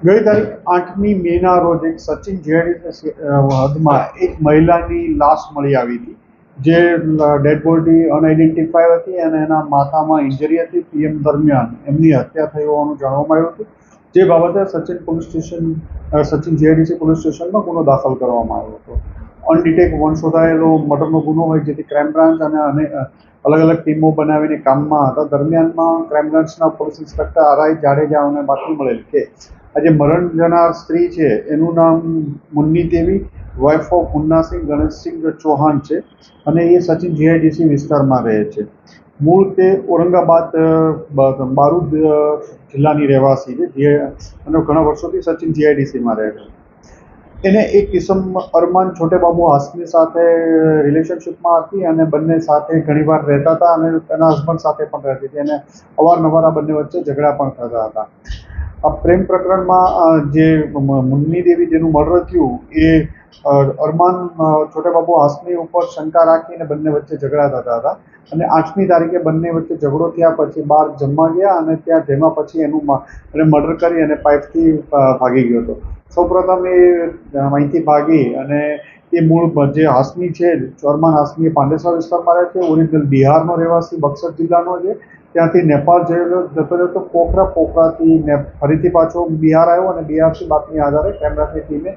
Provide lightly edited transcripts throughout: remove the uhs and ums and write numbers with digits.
ગઈ તારીખ 8મી મેના રોજ એક સચિન જેડી હદમાં એક મહિલાની લાશ મળી આવી હતી, જે ડેડ બોડી અનઆઇડેન્ટિફાઈ હતી અને એના માથામાં ઇન્જરી હતી. પીએમ દરમિયાન એમની હત્યા થઈ હોવાનું જાણવામાં આવ્યું હતું. જે બાબતે સચિન જેડીસી પોલીસ સ્ટેશનમાં ગુનો દાખલ કરવામાં આવ્યો હતો. અનડિટેક વંશોધાયેલો મર્ડરનો ગુનો હોય, જેથી ક્રાઇમ બ્રાન્ચ અને અલગ અલગ ટીમો બનાવીને કામમાં હતા. દરમિયાનમાં ક્રાઇમ બ્રાન્ચના પોલીસ ઇન્સ્પેક્ટર આરઆઈ જાડેજાઓને બાતમી મળેલ કે આજે મરણ જનાર સ્ત્રી છે એનું નામ મુન્ની દેવી, વાઇફ ઓફ મુન્નાસિંહ ગણેશસિંહ ચૌહાણ છે અને એ સચિન જીઆઈડીસી વિસ્તારમાં રહે છે. મૂળ તે ઔરંગાબાદ બારૂદ જિલ્લાની રહેવાસી છે, જે અને ઘણા વર્ષોથી સચિન જીઆઈડીસીમાં રહે છે. એને એક કિસમ અરમાન છોટેબાબુ હાસમી સાથે રિલેશનશિપમાં હતી અને બંને સાથે ઘણીવાર રહેતા હતા અને તેના હસબન્ડ સાથે પણ રહેતી હતી અને અવારનવાર આ બંને વચ્ચે ઝઘડા પણ થતા હતા. આ પ્રેમ પ્રકરણમાં જે મુન્ની દેવી જેનું મર્ડર થયું એ અરમાન છોટેબાબુ હાસમી ઉપર શંકા રાખીને બંને વચ્ચે ઝઘડા થતા હતા અને 8મી તારીખે બંને વચ્ચે ઝઘડો થયા પછી બહાર જમવા ગયા અને ત્યાં જેમાં પછી એને મર્ડર કરી અને પાઇપથી ભાગી ગયો હતો. સૌપ્રથમ એ અહીંથી ભાગી અને એ મૂળ જે હાસમી છે, અરમાન હાસમી, એ પાંડેસરા વિસ્તારમાં રહે છે. ઓરિજિનલ બિહારનો રહેવાસી, બક્સર જિલ્લાનો છે. ત્યાંથી નેપાળ જતો રહ્યો તો પોખરાથી ફરીથી પાછો બિહાર આવ્યો અને બિહારથી બાતમી આધારે કેમેરાની ટીમે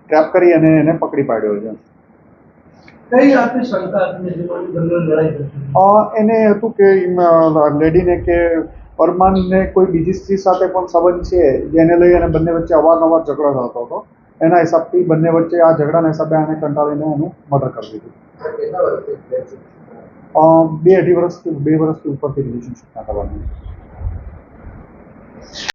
ટ્રેપ કરી અને એને પકડી પાડ્યો છે. કઈ આપની શંકા હતી? એને હતું કે લેડીને કે અરમાનને કોઈ બીજી સ્ત્રી સાથે પણ સંબંધ છે, જેને લઈ અને બંને વચ્ચે અવારનવાર ઝઘડો થતો હતો. એના હિસાબથી બંને વચ્ચે આ ઝઘડાના હિસાબે આને કંટાળીને એનું મર્ડર કરી દીધું. 2-2.5 વર્ષથી ઉપરથી રિલેશનશિપના કરવાની.